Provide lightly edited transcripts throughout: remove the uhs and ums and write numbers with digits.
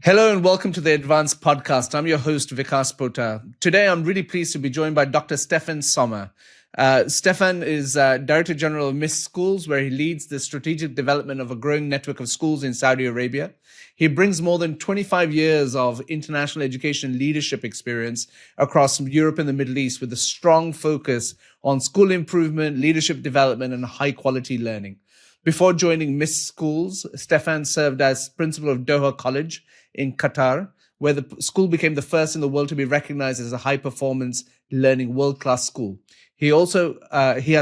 Hello and welcome to the Advanced Podcast. I'm your host, Vikas Pota. Today, I'm really pleased to be joined by Dr. Steffen Sommer. Steffen is Director General of Misk Schools, where he leads the strategic development of a growing network of schools in Saudi Arabia. He brings more than 25 years of international education leadership experience across Europe and the Middle East with a strong focus on school improvement, leadership development, and high-quality learning. Before joining Misk Schools, Steffen served as principal of Doha College in Qatar, where the school became the first in the world to be recognized as a high-performance learning world-class school. He has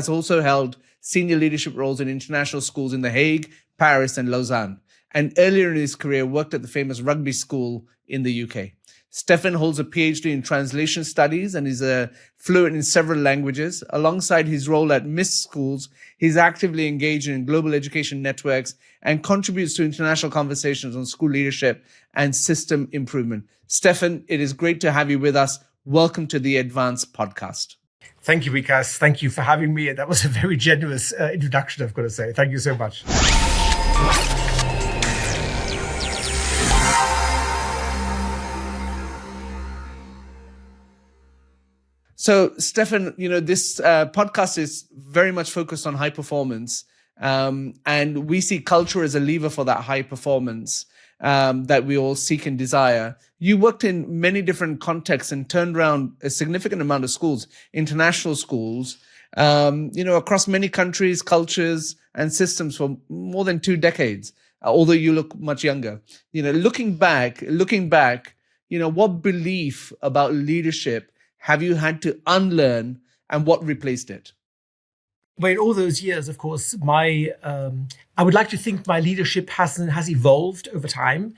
also held senior leadership roles in international schools in The Hague, Paris, and Lausanne, and earlier in his career worked at the famous rugby school in the UK. Steffen holds a PhD in translation studies and is fluent in several languages. Alongside his role at Misk Schools, he's actively engaged in global education networks and contributes to international conversations on school leadership and system improvement. Steffen, it is great to have you with us. Welcome to the Advanced Podcast. Thank you, Vikas. Thank you for having me. That was a very generous introduction, I've got to say. Thank you so much. So, Steffen, this podcast is very much focused on high performance, and we see culture as a lever for that high performance that we all seek and desire. You worked in many different contexts and turned around a significant amount of schools, international schools, across many countries, cultures, and systems for more than 2 decades, although you look much younger. Looking back, what belief about leadership have you had to unlearn, and what replaced it? Well, in all those years, of course, I would like to think my leadership has evolved over time.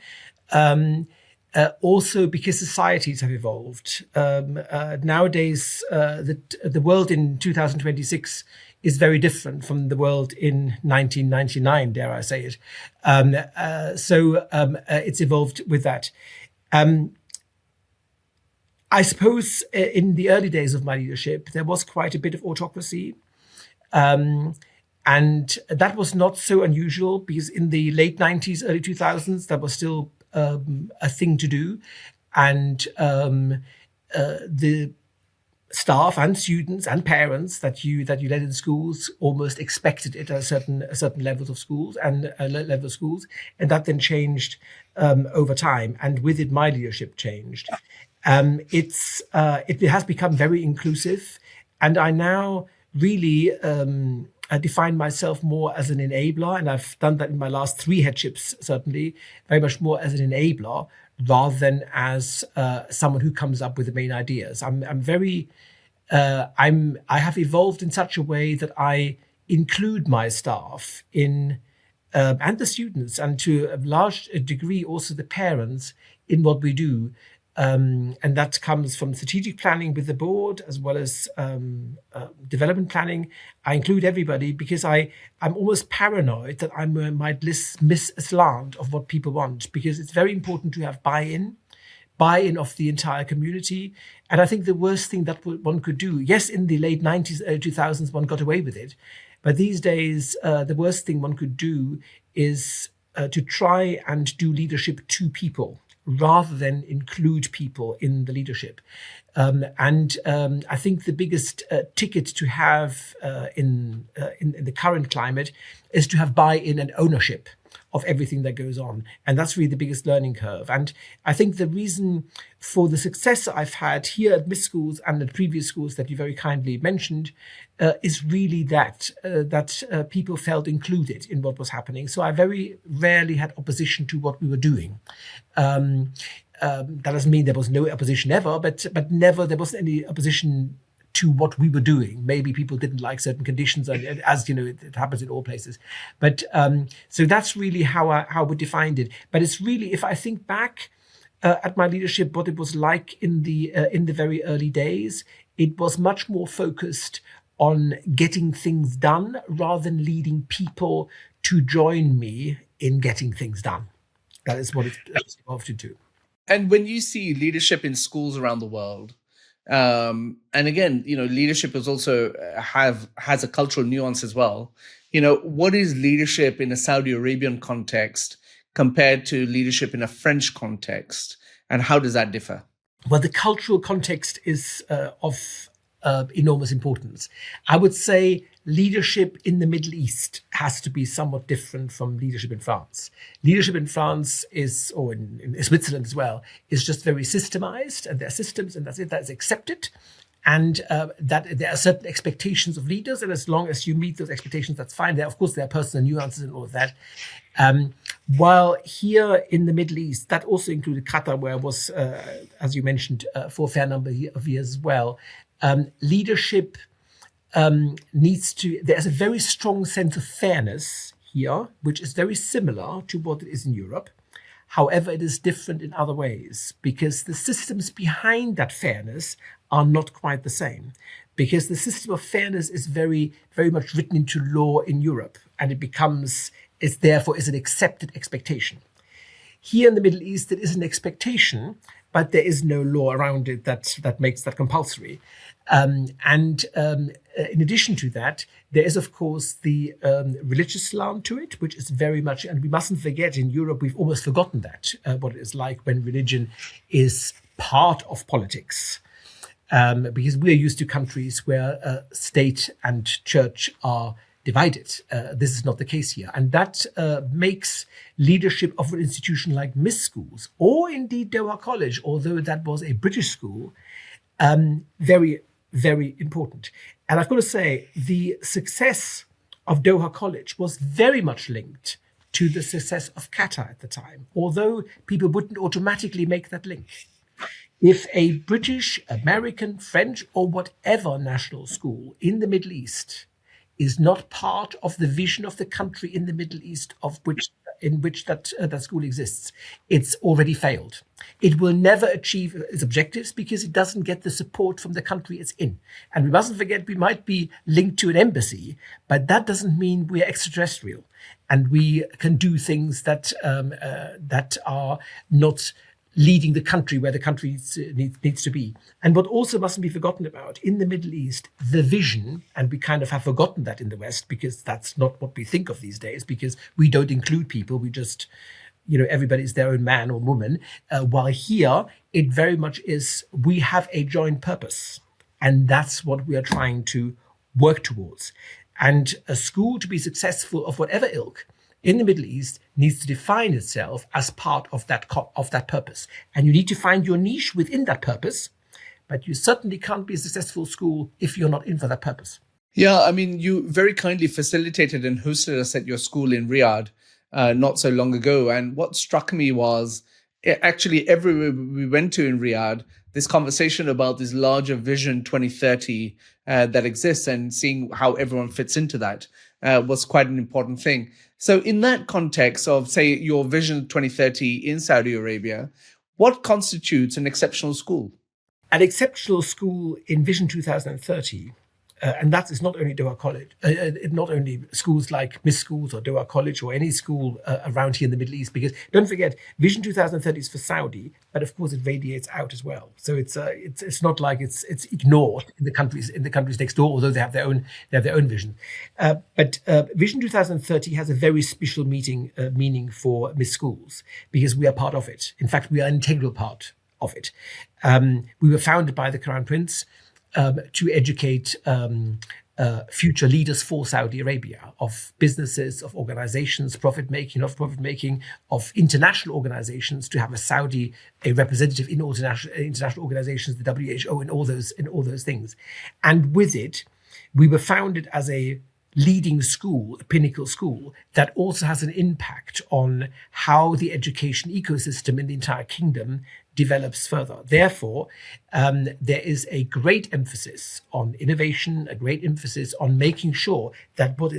Also because societies have evolved. Nowadays, the world in 2026 is very different from the world in 1999, dare I say it. So it's evolved with that. I suppose in the early days of my leadership, there was quite a bit of autocracy. And that was not so unusual because in the late 90s, early 2000s, that was still a thing to do. And the staff and students and parents that you led in schools almost expected it at certain levels of schools and and that then changed over time. And with it, my leadership changed. It has become very inclusive, and I now really I define myself more as an enabler, and I've done that in my last 3 headships, certainly, very much more as an enabler rather than as someone who comes up with the main ideas. I have evolved in such a way that I include my staff in and the students, and to a large degree also the parents, in what we do. And that comes from strategic planning with the board, as well as development planning. I include everybody because I'm almost paranoid that I might miss a slant of what people want, because it's very important to have buy-in of the entire community. And I think the worst thing that one could do, yes, in the late 90s, early 2000s, one got away with it. But these days, the worst thing one could do is to try and do leadership to people, rather than include people in the leadership. I think the biggest ticket to have in the current climate is to have buy-in and ownership of everything that goes on. And that's really the biggest learning curve. And I think the reason for the success I've had here at Misk Schools and at previous schools that you very kindly mentioned is really that people felt included in what was happening. So I very rarely had opposition to what we were doing. That doesn't mean there was no opposition ever, but never there wasn't any opposition to what we were doing. Maybe people didn't like certain conditions, and as you know, it happens in all places. But so that's really how we defined it. But it's really, if I think back at my leadership, what it was like in the very early days, it was much more focused on getting things done rather than leading people to join me in getting things done. That is what it's evolved into. And when you see leadership in schools around the world, and again, leadership is also has a cultural nuance as well. What is leadership in a Saudi Arabian context compared to leadership in a French context? And how does that differ? Well, the cultural context is of enormous importance. I would say leadership in the Middle East has to be somewhat different from leadership in France. Leadership in France is, or in Switzerland as well, is just very systemized, and there are systems, and that's it, that's accepted. And that there are certain expectations of leaders, and as long as you meet those expectations, that's fine. Of course, there are personal nuances and all of that. While here in the Middle East, that also included Qatar, where I was, as you mentioned, for a fair number of years as well, leadership needs to, there's a very strong sense of fairness here, which is very similar to what it is in Europe. However, it is different in other ways because the systems behind that fairness are not quite the same. Because the system of fairness is very, very much written into law in Europe, and it therefore is an accepted expectation. Here in the Middle East, it is an expectation, but there is no law around it that makes that compulsory. In addition to that, there is, of course, the religious slant to it, which is very much, and we mustn't forget, in Europe, we've almost forgotten that, what it is like when religion is part of politics. Because we are used to countries where state and church are divided. This is not the case here. And that makes leadership of an institution like Misk Schools, or indeed Doha College, although that was a British school, very, very important. And I've got to say, the success of Doha College was very much linked to the success of Qatar at the time, although people wouldn't automatically make that link. If a British, American, French, or whatever national school in the Middle East is not part of the vision of the country in the Middle East in which that school exists, it's already failed. It will never achieve its objectives because it doesn't get the support from the country it's in. And we mustn't forget we might be linked to an embassy, but that doesn't mean we're extraterrestrial and we can do things that are not leading the country where the country needs to be. And what also mustn't be forgotten about, in the Middle East, the vision, and we kind of have forgotten that in the West because that's not what we think of these days, because we don't include people, we just, everybody's their own man or woman. While here, it very much is, we have a joint purpose. And that's what we are trying to work towards. And a school to be successful of whatever ilk in the Middle East needs to define itself as part of that purpose. And you need to find your niche within that purpose, but you certainly can't be a successful school if you're not in for that purpose. Yeah, I mean, you very kindly facilitated and hosted us at your school in Riyadh not so long ago. And what struck me was actually everywhere we went to in Riyadh, this conversation about this larger vision 2030 that exists and seeing how everyone fits into that was quite an important thing. So in that context of, say, your Vision 2030 in Saudi Arabia, what constitutes an exceptional school? An exceptional school in Vision 2030, and that is not only Doha College, not only schools like Misk Schools or Doha College or any school around here in the Middle East, because don't forget, Vision 2030 is for Saudi, but of course it radiates out as well. So it's not like it's ignored in the countries next door, although they have their own vision. But Vision 2030 has a very special meaning for Misk Schools because we are part of it. In fact, we are an integral part of it. We were founded by the Crown Prince to educate future leaders for Saudi Arabia, of businesses, of organizations, profit-making, of international organizations, to have a representative in international organizations, the WHO, and all those things. And with it, we were founded as a leading school, a pinnacle school, that also has an impact on how the education ecosystem in the entire kingdom develops further. Therefore, there is a great emphasis on innovation, a great emphasis on making sure that what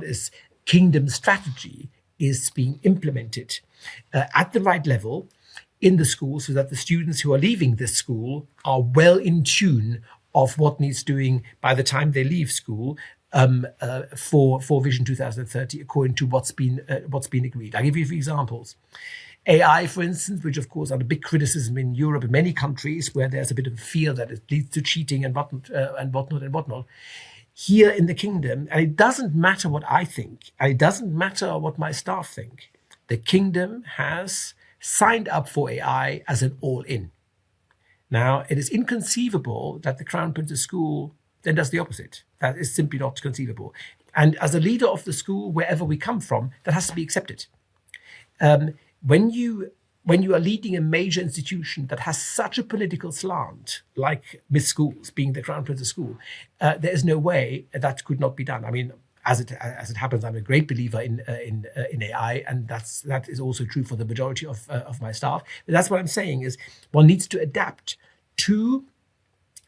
is kingdom strategy is being implemented at the right level in the school, so that the students who are leaving this school are well in tune of what needs doing by the time they leave school, for Vision 2030, according to what's been agreed. I'll give you a few examples. AI, for instance, which of course under big criticism in Europe and many countries where there's a bit of fear that it leads to cheating and whatnot. Here in the kingdom, and it doesn't matter what I think, and it doesn't matter what my staff think, the kingdom has signed up for AI as an all-in. Now, it is inconceivable that the Crown Prince's School then does the opposite. That is simply not conceivable. And as a leader of the school, wherever we come from, that has to be accepted. When you are leading a major institution that has such a political slant, like Misk Schools being the Crown Prince's School, there is no way that could not be done. I mean, as it happens, I'm a great believer in AI, and that is also true for the majority of my staff. But that's what I'm saying is one needs to adapt to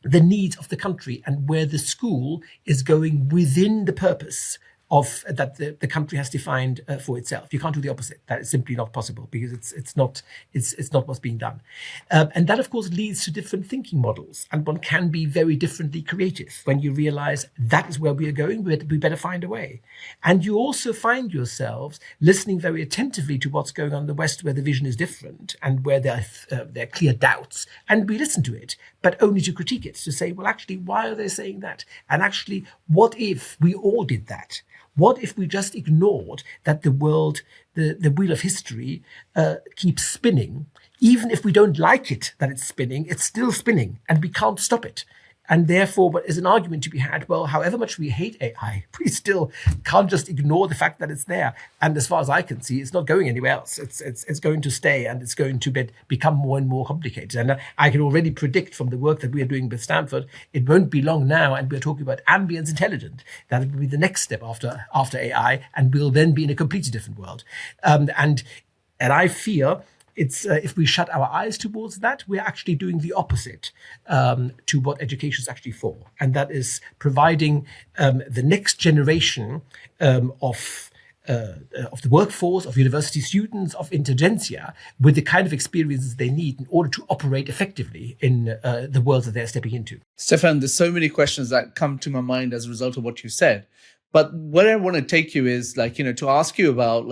the needs of the country and where the school is going within the purpose of that the country has defined for itself. You can't do the opposite. That is simply not possible because it's not what's being done, and that of course leads to different thinking models. And one can be very differently creative when you realize that is where we are going. We better find a way, and you also find yourselves listening very attentively to what's going on in the West, where the vision is different and where there are clear doubts, and we listen to it, but only to critique it, to say, well, actually, why are they saying that? And actually, what if we all did that? What if we just ignored that the world, the wheel of history keeps spinning? Even if we don't like it that it's spinning, it's still spinning and we can't stop it. And therefore, what is an argument to be had? Well, however much we hate AI, we still can't just ignore the fact that it's there. And as far as I can see, it's not going anywhere else. It's going to stay, and it's going to become more and more complicated. And I can already predict from the work that we are doing with Stanford, it won't be long now, and we're talking about ambience intelligent. That will be the next step after AI, and we'll then be in a completely different world. And I fear it's if we shut our eyes towards that, we're actually doing the opposite to what education is actually for, and that is providing the next generation of the workforce, of university students, of intelligentsia, with the kind of experiences they need in order to operate effectively in the world that they're stepping into. Steffen, there's so many questions that come to my mind as a result of what you said. But where I want to take you is to ask you about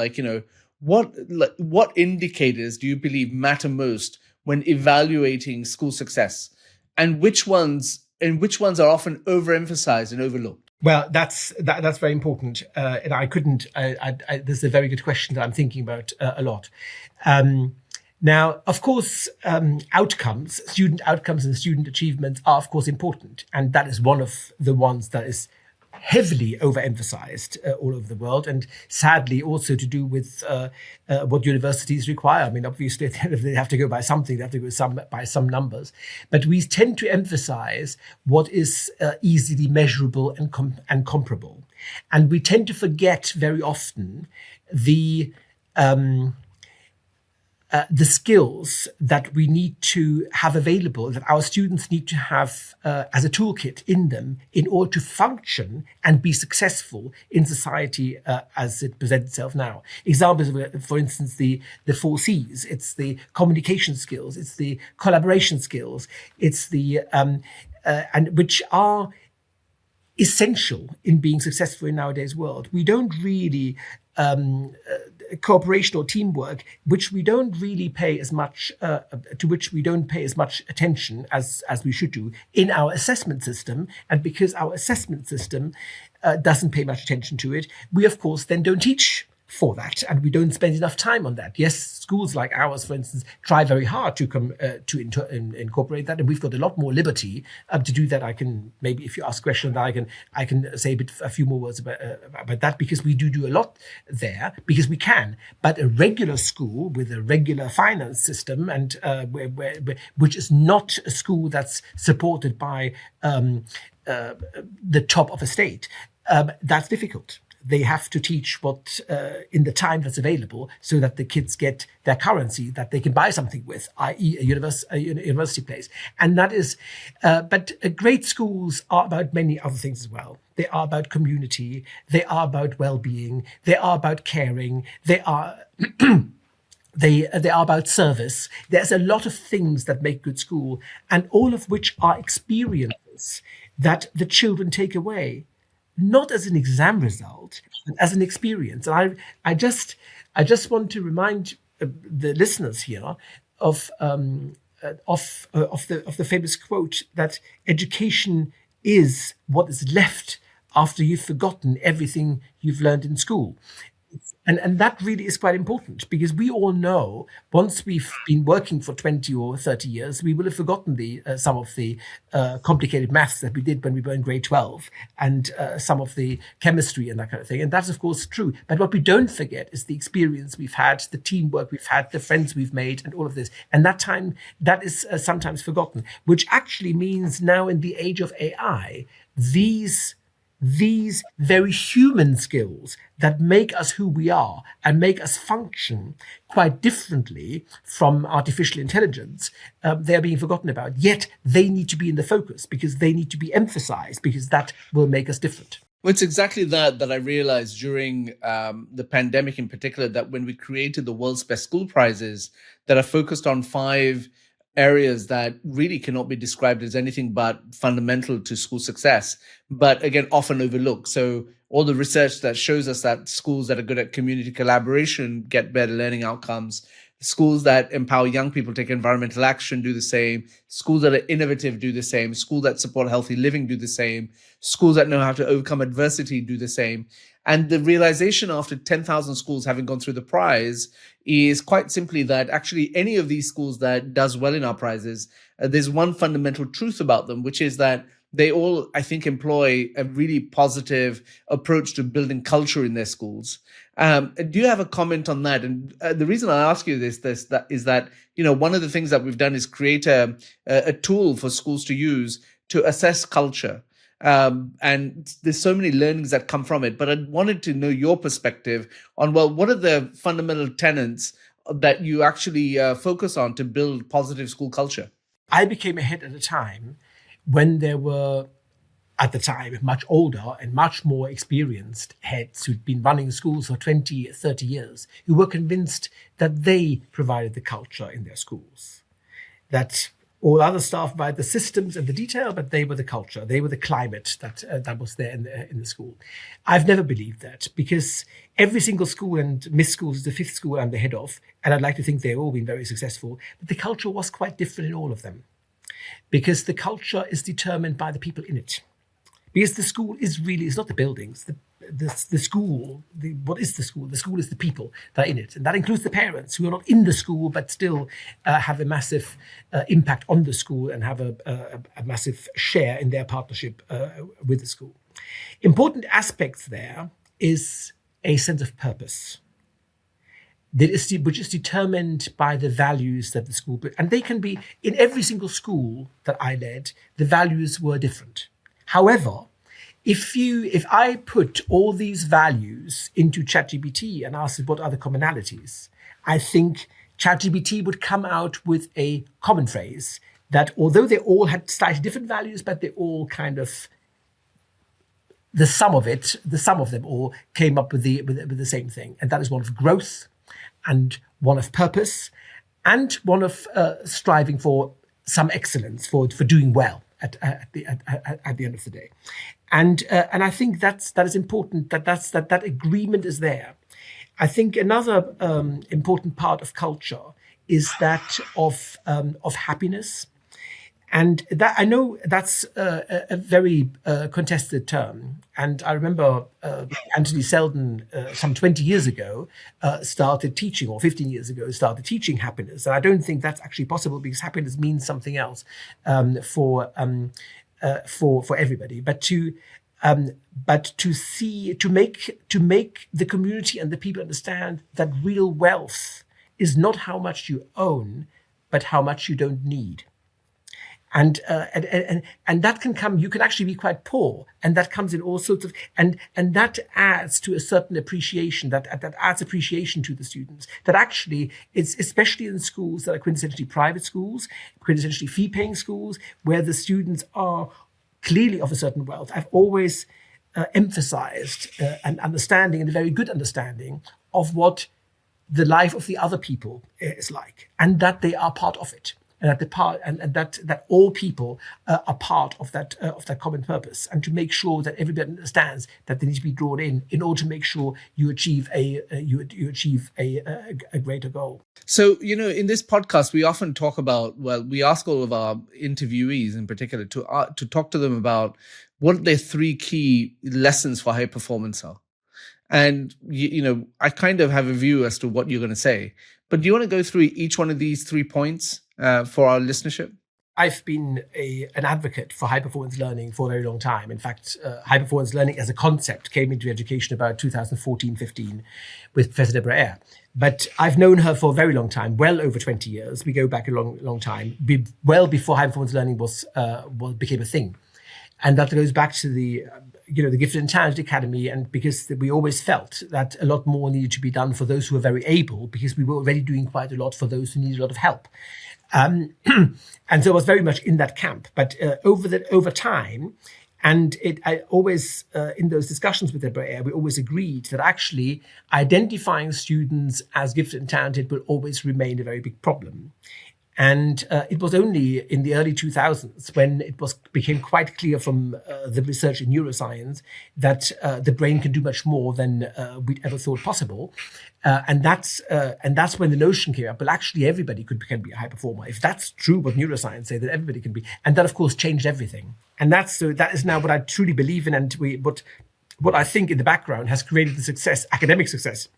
what indicators do you believe matter most when evaluating school success, and which ones are often overemphasized and overlooked? Well, that's very important, and I couldn't. This is a very good question that I'm thinking about a lot. Now, of course, student outcomes and student achievements are, of course, important, and that is one of the ones that is heavily overemphasized all over the world, and sadly also to do with what universities require. I mean, obviously, if they have to go by something, they have to go by some numbers. But we tend to emphasize what is easily measurable and comparable. And we tend to forget very often the skills that we need to have available, that our students need to have as a toolkit in them in order to function and be successful in society as it presents itself now. Examples of, for instance, the 4 C's. It's the communication skills, it's the collaboration skills, it's the and which are essential in being successful in nowadays world. We don't really cooperation or teamwork, which we don't really pay as much to which we don't pay as much attention as we should do in our assessment system. And because our assessment system doesn't pay much attention to it, we of course then don't teach for that, and we don't spend enough time on that. Yes, schools like ours, for instance, try very hard to incorporate that, and we've got a lot more liberty to do that. I can maybe, if you ask a question, I can say a few more words about that, because we do a lot there because we can. But a regular school with a regular finance system, and which is not a school that's supported by the top of a state, that's difficult. They have to teach what in the time that's available, so that the kids get their currency that they can buy something with, i.e. a university place. And that is, but great schools are about many other things as well. They are about community. They are about well-being. They are about caring. They are They are about service. There's a lot of things that make good school, and all of which are experiences that the children take away, not as an exam result, but as an experience. And I just want to remind the listeners here of the famous quote that education is what is left after you've forgotten everything you've learned in school. And that really is quite important, because we all know once we've been working for 20 or 30 years, we will have forgotten the some of the complicated maths that we did when we were in grade 12, and some of the chemistry and that kind of thing. And that's, of course, true. But what we don't forget is the experience we've had, the teamwork we've had, the friends we've made, and all of this. And that time, that is sometimes forgotten, which actually means now, in the age of AI, these very human skills that make us who we are and make us function quite differently from artificial intelligence, they're being forgotten about. Yet they need to be in the focus, because they need to be emphasized, because that will make us different. Well, it's exactly that I realized during the pandemic in particular, that when we created the World's Best School Prizes that are focused on 5 areas that really cannot be described as anything but fundamental to school success, but again, often overlooked. So all the research that shows us that schools that are good at community collaboration get better learning outcomes. Schools that empower young people to take environmental action do the same. Schools that are innovative do the same. Schools that support healthy living do the same. Schools that know how to overcome adversity do the same. And the realization after 10,000 schools having gone through the prize is quite simply that actually any of these schools that does well in our prizes, there's one fundamental truth about them, which is that they all, I think, employ a really positive approach to building culture in their schools. Do you have a comment on that? And the reason I ask you this is that, one of the things that we've done is create a tool for schools to use to assess culture. And there's so many learnings that come from it. But I wanted to know your perspective on, well, what are the fundamental tenets that you actually focus on to build positive school culture? I became a head at a time when there were, at the time, much older and much more experienced heads who'd been running schools for 20, 30 years, who were convinced that they provided the culture in their schools, that all other staff provided the systems and the detail, but they were the culture, they were the climate that was there in the school. I've never believed that, because every single school, and Misk Schools is the 5th school I'm the head of, and I'd like to think they've all been very successful, but the culture was quite different in all of them, because the culture is determined by the people in it. Because the school is really, it's not the buildings, the school, what is the school? The school is the people that are in it. And that includes the parents who are not in the school, but still have a massive impact on the school and have a massive share in their partnership with the school. Important aspects there is a sense of purpose, which is determined by the values that the school, and they can be, in every single school that I led, the values were different. However, if I put all these values into ChatGPT and asked it what are the commonalities, I think ChatGPT would come out with a common phrase that, although they all had slightly different values, but they all kind of, the sum of them all came up with the same thing, and that is one of growth, and one of purpose, and one of striving for some excellence, for doing well at the end of the day. And I think that is important, that agreement is there. I think another important part of culture is that of happiness. And that, I know that's a very contested term. And I remember Anthony Seldon, some 20 years ago, started teaching, or 15 years ago, started teaching happiness. And I don't think that's actually possible, because happiness means something else for everybody. But to make the community and the people understand that real wealth is not how much you own, but how much you don't need. And that can come, you can actually be quite poor, and that comes in all sorts of, and that adds to a certain appreciation, that adds appreciation to the students. That actually, it's especially in schools that are quintessentially private schools, quintessentially fee-paying schools, where the students are clearly of a certain wealth. I've always emphasized an understanding, and a very good understanding, of what the life of the other people is like, and that they are part of it. And that all people are part of that common purpose, and to make sure that everybody understands that they need to be drawn in order to make sure you achieve a greater goal. So, in this podcast, we often talk about, we ask all of our interviewees in particular to talk to them about what their 3 key lessons for high performance are. And I kind of have a view as to what you're going to say. But do you want to go through each one of these 3 points for our listenership? I've been an advocate for high performance learning for a very long time. In fact, high performance learning as a concept came into education about 2014-15 with Professor Deborah Eyre. But I've known her for a very long time, well over 20 years. We go back a long time, well before high performance learning became a thing. And that goes back to the Gifted and Talented Academy, and because we always felt that a lot more needed to be done for those who were very able, because we were already doing quite a lot for those who needed a lot of help. And so I was very much in that camp. But over time, and I always, in those discussions with Deborah Eyre, we always agreed that actually identifying students as gifted and talented will always remain a very big problem. And it was only in the early 2000s when it became quite clear from the research in neuroscience that the brain can do much more than we'd ever thought possible. And that's when the notion came up, well, actually everybody can be a high performer. If that's true what neuroscience say, that everybody can be. And that, of course, changed everything. And that is now what I truly believe in, and what I think in the background has created the success, academic success,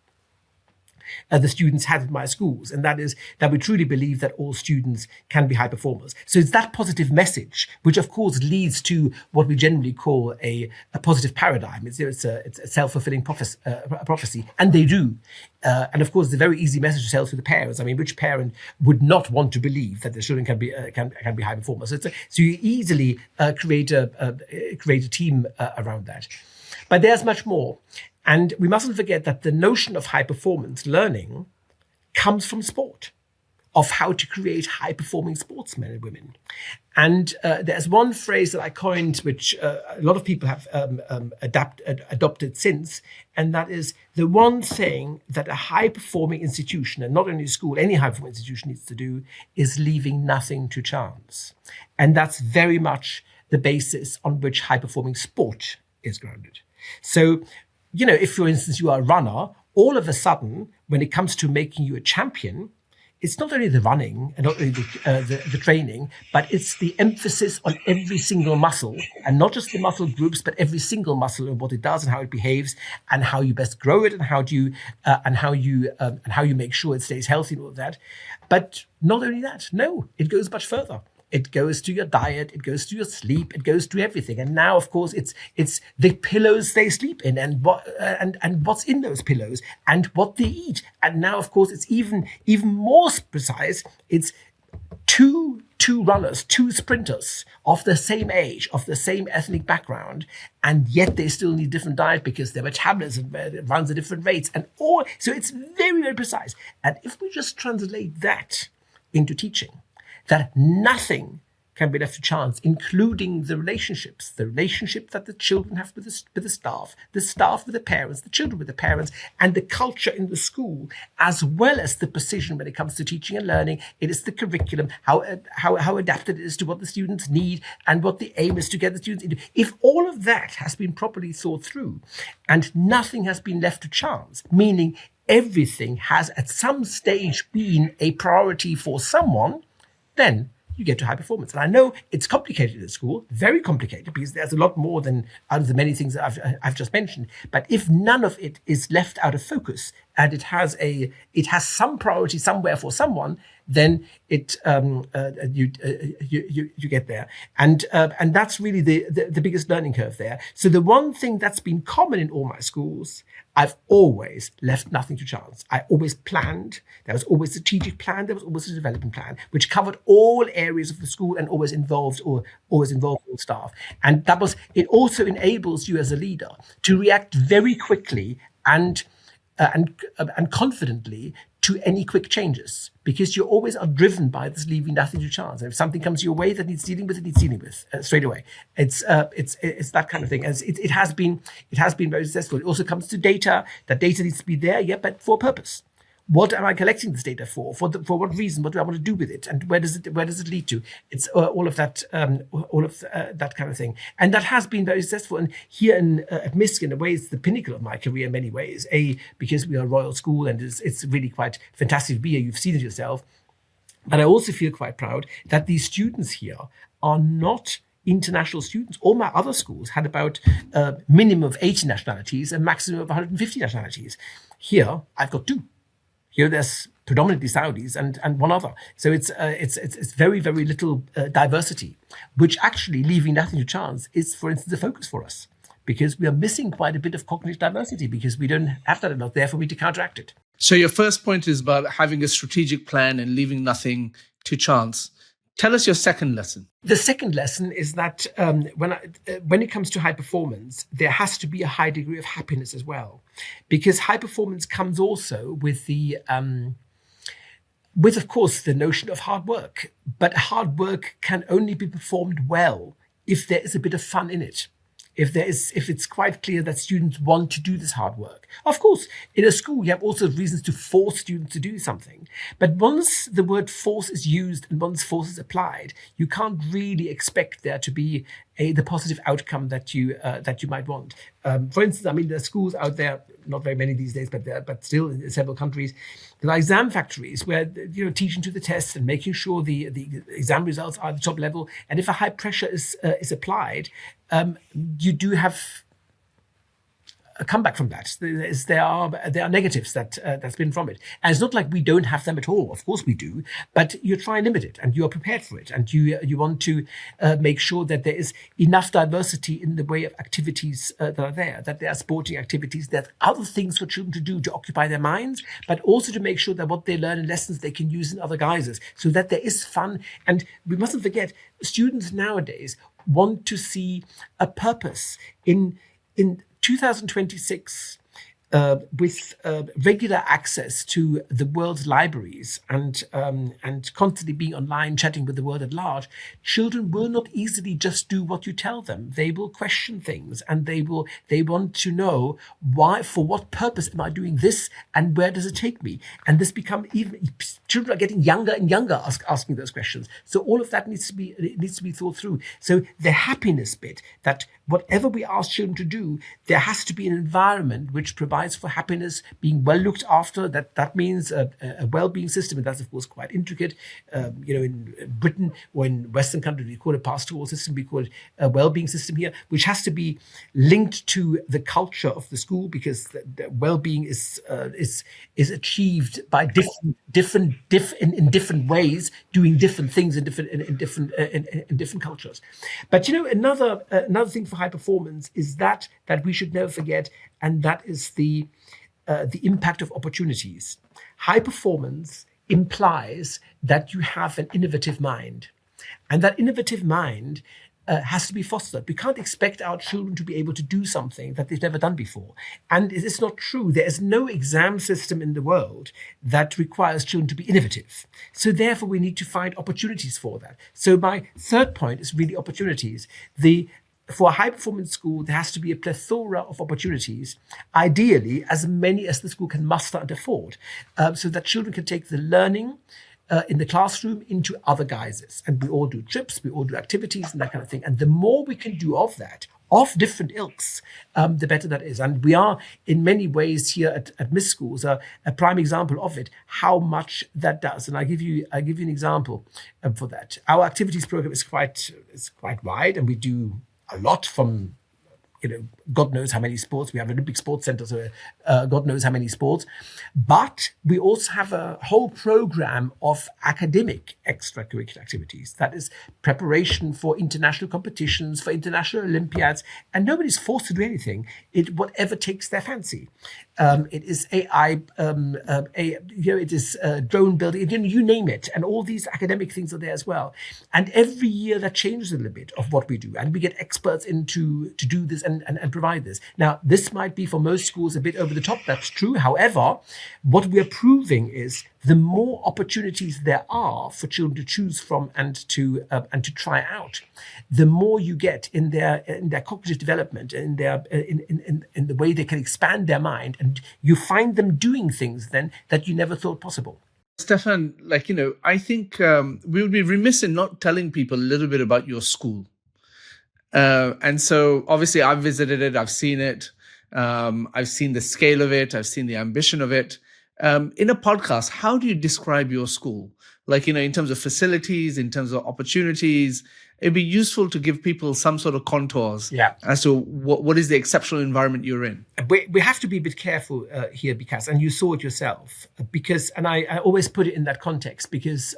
the students had at my schools, and that is that we truly believe that all students can be high performers. So it's that positive message, which of course leads to what we generally call a positive paradigm. It's a self-fulfilling prophecy, and they do. And of course, it's a very easy message to sell to the parents. I mean, which parent would not want to believe that their children can be high performers? So you easily create a team around that. But there's much more. And we mustn't forget that the notion of high performance learning comes from sport, of how to create high performing sportsmen and women. And there's one phrase that I coined, which a lot of people have adopted since, and that is the one thing that a high performing institution, and not only a school, any high performing institution needs to do, is leaving nothing to chance. And that's very much the basis on which high performing sport is grounded. So, if, for instance, you are a runner, all of a sudden, when it comes to making you a champion, it's not only the running and not only the training, but it's the emphasis on every single muscle, and not just the muscle groups, but every single muscle and what it does and how it behaves and how you best grow it and how you make sure it stays healthy and all of that. But not only that, no, it goes much further. It goes to your diet, it goes to your sleep, it goes to everything. And now, of course, it's the pillows they sleep in, and what's in those pillows, and what they eat. And now, of course, it's even more precise. It's two runners, two sprinters of the same age, of the same ethnic background, and yet they still need different diet because their metabolism runs at different rates, and all. So it's very, very precise. And if we just translate that into teaching, that nothing can be left to chance, including the relationships that the children have with the staff with the parents, the children with the parents, and the culture in the school, as well as the precision when it comes to teaching and learning. It is the curriculum, how adapted it is to what the students need, and what the aim is to get the students into. If all of that has been properly thought through, and nothing has been left to chance, meaning everything has at some stage been a priority for someone, then you get to high performance. And I know it's complicated at school, very complicated, because there's a lot more than out of the many things that I've just mentioned. But if none of it is left out of focus, and it has some priority somewhere for someone, then you get there, and that's really the biggest learning curve there. So the one thing that's been common in all my schools, I've always left nothing to chance. I always planned. There was always a strategic plan. There was always a development plan, which covered all areas of the school and always involved all staff. And it also enables you as a leader to react very quickly and confidently to any quick changes, because you always are driven by this leaving nothing to chance. And if something comes your way that needs dealing with, it needs dealing with straight away. It's that kind of thing. And it has been very successful. It also comes to data. That data needs to be there, yeah, but for a purpose. What am I collecting this data for? For what reason? What do I want to do with it? And where does it lead to? It's all of that kind of thing. And that has been very successful. And here at Misk, in a way, it's the pinnacle of my career in many ways. Because we are a royal school, and it's really quite fantastic to be here. You've seen it yourself. But I also feel quite proud that these students here are not international students. All my other schools had about a minimum of 80 nationalities, a maximum of 150 nationalities. Here, I've got 2. Here, there's predominantly Saudis and one other. So it's very, very little diversity, which actually, leaving nothing to chance, is, for instance, a focus for us, because we are missing quite a bit of cognitive diversity because we don't have that enough there for me to counteract it. So your first point is about having a strategic plan and leaving nothing to chance. Tell us your second lesson. The second lesson is that when it comes to high performance, there has to be a high degree of happiness as well, because high performance comes also with of course, the notion of hard work. But hard work can only be performed well if there is a bit of fun in it. If it's quite clear that students want to do this hard work. Of course, in a school, you have also reasons to force students to do something. But once the word force is used and once force is applied, you can't really expect there to be the positive outcome that you might want. For instance, I mean, there are schools out there, not very many these days, but still in several countries, there are exam factories where, teaching to the test and making sure the exam results are at the top level. And if a high pressure is applied, you do have a comeback from that. There are negatives that's been from it, and it's not like we don't have them at all. Of course we do, but you try and limit it, and you are prepared for it, and you want to make sure that there is enough diversity in the way of activities that are there. That there are sporting activities, that other things for children to do to occupy their minds, but also to make sure that what they learn in lessons they can use in other guises, so that there is fun. And we mustn't forget, students nowadays want to see a purpose in 2026, with regular access to the world's libraries and constantly being online, chatting with the world at large, children will not easily just do what you tell them. They will question things, and they want to know why, for what purpose am I doing this, and where does it take me? And this children are getting younger and younger asking those questions. So all of that needs to be thought through. So the happiness bit, that whatever we ask children to do, there has to be an environment which provides for happiness, being well looked after. That means a well-being system, and that's of course quite intricate. In Britain or in Western countries, we call it a pastoral system. We call it a well-being system here, which has to be linked to the culture of the school, because the well-being is achieved by in different ways, doing different things in different cultures. But another thing for high performance is that we should never forget, and that is the impact of opportunities. High performance implies that you have an innovative mind, and that innovative mind has to be fostered. We can't expect our children to be able to do something that they've never done before. And it is not true. There is no exam system in the world that requires children to be innovative. So therefore, we need to find opportunities for that. So my third point is really opportunities. For a high-performance school, there has to be a plethora of opportunities, ideally as many as the school can muster and afford, so that children can take the learning in the classroom into other guises. And we all do trips, we all do activities and that kind of thing. And the more we can do of that, of different ilks, the better that is. And we are, in many ways, here at Misk Schools, a prime example of it, how much that does. And I give you an example for that. Our activities program is quite wide, and we do a lot from, God knows how many sports. We have an Olympic sports center, so God knows how many sports. But we also have a whole program of academic extracurricular activities. That is preparation for international competitions, for international Olympiads, and nobody's forced to do anything. Whatever takes their fancy. It is AI, it is drone building, you name it. And all these academic things are there as well. And every year that changes a little bit of what we do. And we get experts in to do this and provide this. Now, this might be for most schools a bit over the top. That's true. However, what we're proving is the more opportunities there are for children to choose from and to try out, the more you get in their cognitive development, in the way they can expand their mind, and you find them doing things then that you never thought possible. Stefan, I think we would be remiss in not telling people a little bit about your school. And so obviously I've visited it, I've seen it, I've seen the scale of it, I've seen the ambition of it. In a podcast, how do you describe your school? Like, in terms of facilities, in terms of opportunities, it'd be useful to give people some sort of contours as to what is the exceptional environment you're in. We have to be a bit careful here, because, and you saw it yourself, because, and I always put it in that context, because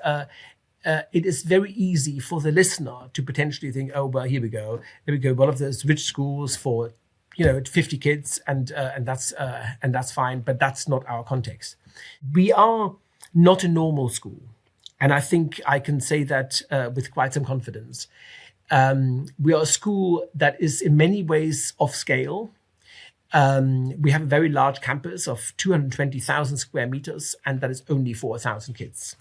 it is very easy for the listener to potentially think, oh, well, here we go, one of those rich schools for 50 kids, and that's fine, but that's not our context. We are not a normal school, and I think I can say that with quite some confidence. We are a school that is in many ways off scale. We have a very large campus of 220,000 square meters, and that is only for 1,000 kids.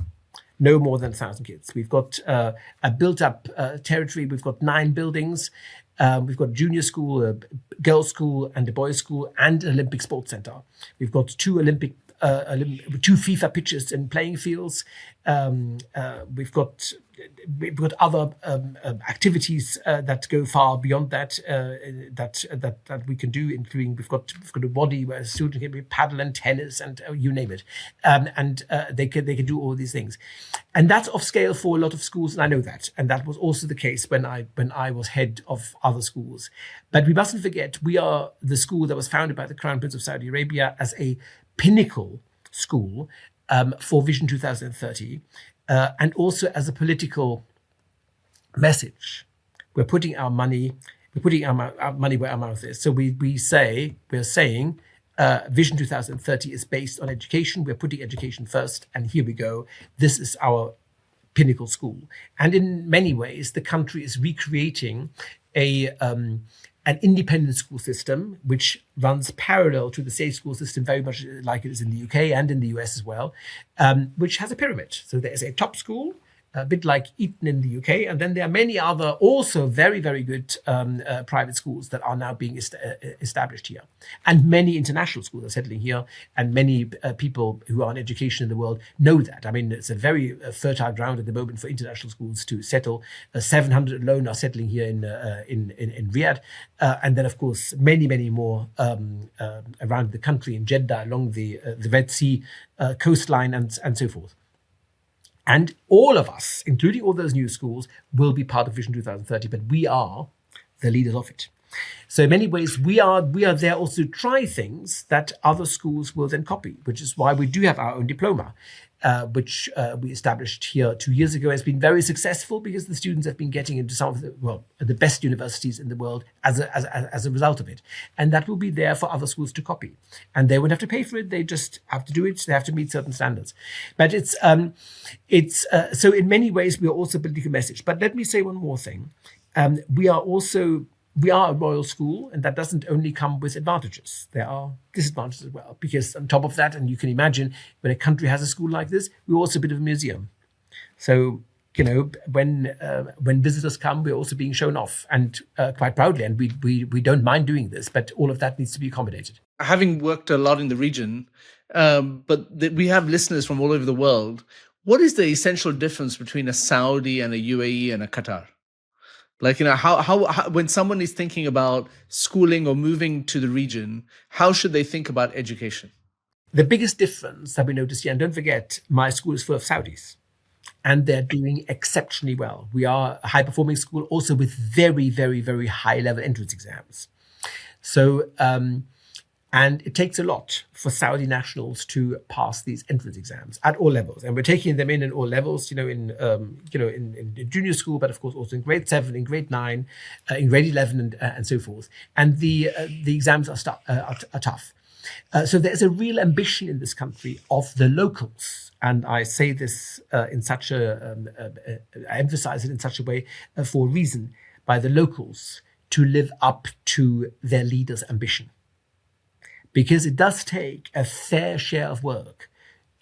No more than 1,000 kids. We've got a built-up territory. We've got 9 buildings. We've got a junior school, a girls' school, and a boys' school, and an Olympic sports center. We've got 2 FIFA pitches and playing fields. We've got other activities that go far beyond that that we can do, including we've got a body where a student can be paddle and tennis and you name it, and they can do all these things, and that's off scale for a lot of schools, and I know that, and that was also the case when I was head of other schools. But we mustn't forget, we are the school that was founded by the Crown Prince of Saudi Arabia as a pinnacle school for Vision 2030, and also as a political message. We're putting our money where our mouth is. So we're saying Vision 2030 is based on education. We're putting education first, and here we go. This is our pinnacle school. And in many ways, the country is recreating an independent school system, which runs parallel to the state school system, very much like it is in the UK and in the US as well, which has a pyramid. So there's a top school, a bit like Eton in the UK, and then there are many other also very, very good private schools that are now being established here. And many international schools are settling here, and many people who are in education in the world know that. I mean, it's a very fertile ground at the moment for international schools to settle. 700 alone are settling here in Riyadh, and then of course many more around the country, in Jeddah, along the Red Sea coastline, and so forth. And all of us, including all those new schools, will be part of Vision 2030, but we are the leaders of it. So in many ways, we are there also to try things that other schools will then copy, which is why we do have our own diploma, which we established here 2 years ago. Has been very successful because the students have been getting into some of the best universities in the world as a result of it. And that will be there for other schools to copy. And they won't have to pay for it. They just have to do it. They have to meet certain standards. But it's so in many ways, we are also building a message. But let me say one more thing. We are a royal school, and that doesn't only come with advantages. There are disadvantages as well, because on top of that, and you can imagine when a country has a school like this, we're also a bit of a museum. So, when visitors come, we're also being shown off, and quite proudly, and we don't mind doing this, but all of that needs to be accommodated. Having worked a lot in the region, we have listeners from all over the world. What is the essential difference between a Saudi and a UAE and a Qatar? Like, how when someone is thinking about schooling or moving to the region, how should they think about education? The biggest difference that we notice here, and don't forget, my school is full of Saudis, and they're doing exceptionally well. We are a high-performing school, also with very, very, very high-level entrance exams. So, and it takes a lot for Saudi nationals to pass these entrance exams at all levels, and we're taking them in all levels. In junior school, but of course also in grade 7, in grade 9, in grade 11, and so forth. And the exams are tough. So there's a real ambition in this country of the locals, and I say this I emphasize it in such a way for a reason, by the locals to live up to their leaders' ambition. Because it does take a fair share of work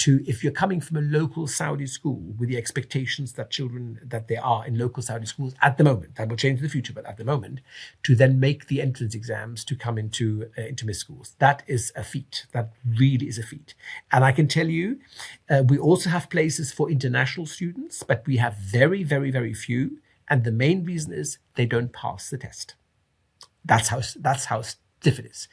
if you're coming from a local Saudi school with the expectations that there are in local Saudi schools at the moment, that will change in the future, but at the moment, to then make the entrance exams to come into Misk schools. That is a feat. That really is a feat. And I can tell you, we also have places for international students, but we have very, very, very few. And the main reason is they don't pass the test. That's how stiff it is.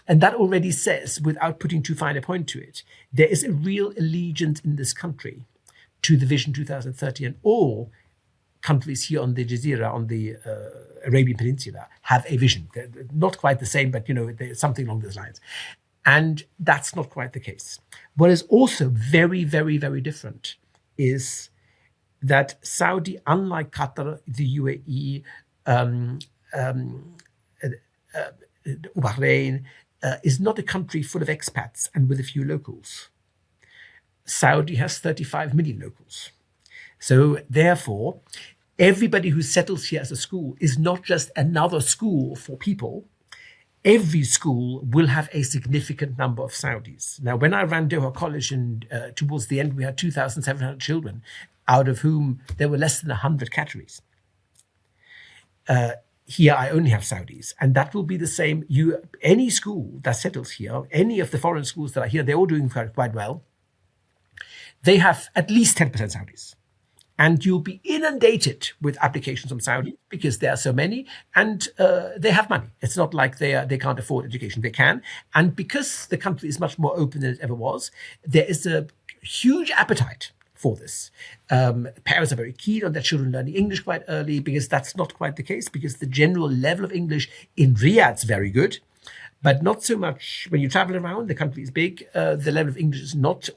And that already says, without putting too fine a point to it, there is a real allegiance in this country to the Vision 2030, and all countries here on the Jazeera, on the Arabian Peninsula, have a vision. They're not quite the same, but there's something along those lines. And that's not quite the case. What is also very, very, very different is that Saudi, unlike Qatar, the UAE, Bahrain, is not a country full of expats and with a few locals. Saudi has 35 million locals. So therefore, everybody who settles here as a school is not just another school for people. Every school will have a significant number of Saudis. Now, when I ran Doha College, and towards the end, we had 2,700 children, out of whom there were less than 100 Qataris. Here, I only have Saudis, and that will be the same. Any school that settles here, any of the foreign schools that are here, they're all doing quite well. They have at least 10% Saudis. And you'll be inundated with applications from Saudi because there are so many, and they have money. It's not like they can't afford education. They can. And because the country is much more open than it ever was, there is a huge appetite for this. Parents are very keen on their children learning English quite early, because that's not quite the case, because the general level of English in Riyadh is very good. But not so much when you travel around. The country is big. The level of English is not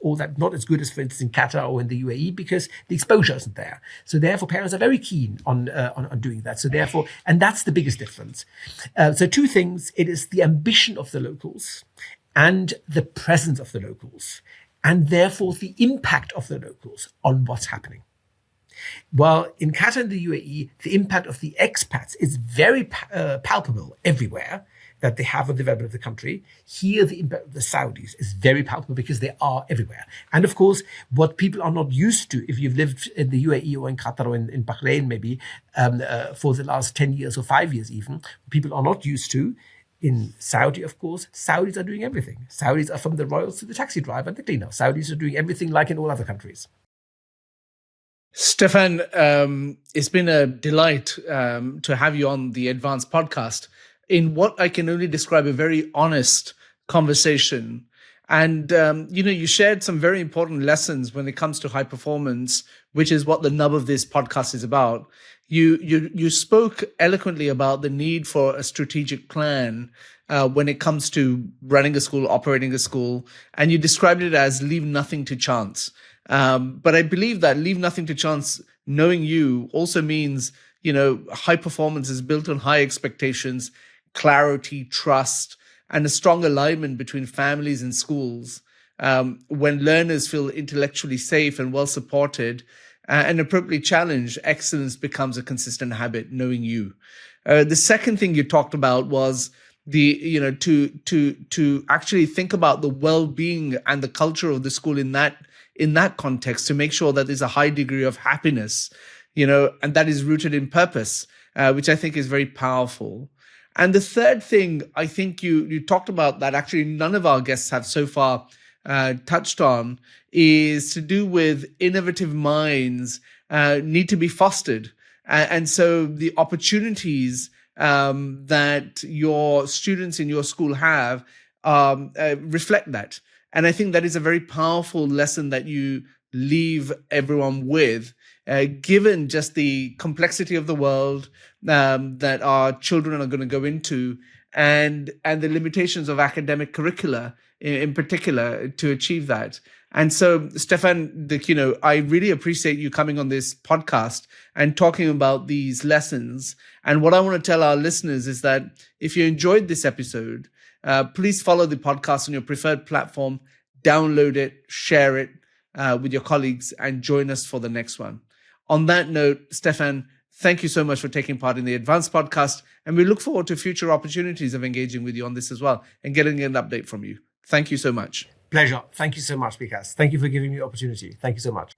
as good as, for instance, in Qatar or in the UAE, because the exposure isn't there. So therefore, parents are very keen on doing that. So therefore, and that's the biggest difference. So two things: it is the ambition of the locals, and the presence of the locals, and therefore the impact of the locals on what's happening. While in Qatar and the UAE, the impact of the expats is very palpable everywhere that they have on the development of the country. Here, the impact of the Saudis is very palpable because they are everywhere. And of course, what people are not used to, if you've lived in the UAE or in Qatar or in Bahrain maybe for the last 10 years or 5 years even, people are not used to, in Saudi, of course, Saudis are doing everything. Saudis are from the royals to the taxi driver and the cleaner. Saudis are doing everything like in all other countries. Stefan, it's been a delight to have you on the Advanced podcast in what I can only describe a very honest conversation. And, you shared some very important lessons when it comes to high performance, which is what the nub of this podcast is about. You spoke eloquently about the need for a strategic plan when it comes to running a school, operating a school, and you described it as leave nothing to chance. But I believe that leave nothing to chance, knowing you, also means, high performance is built on high expectations, clarity, trust, and a strong alignment between families and schools. When learners feel intellectually safe and well supported and appropriately challenged, excellence becomes a consistent habit, knowing you. The second thing you talked about was to actually think about the well-being and the culture of the school in that context, to make sure that there's a high degree of happiness, and that is rooted in purpose, which I think is very powerful. And the third thing I think you talked about that actually none of our guests have so far touched on is to do with innovative minds need to be fostered. And so the opportunities that your students in your school have reflect that. And I think that is a very powerful lesson that you leave everyone with, given just the complexity of the world that our children are going to go into, and the limitations of academic curricula in particular to achieve that. And so, Stefan, I really appreciate you coming on this podcast and talking about these lessons. And what I want to tell our listeners is that if you enjoyed this episode, please follow the podcast on your preferred platform, download it, share it with your colleagues, and join us for the next one. On that note, Stefan, thank you so much for taking part in the Advanced podcast, and we look forward to future opportunities of engaging with you on this as well and getting an update from you. Thank you so much. Pleasure. Thank you so much, Vikas. Thank you for giving me the opportunity. Thank you so much.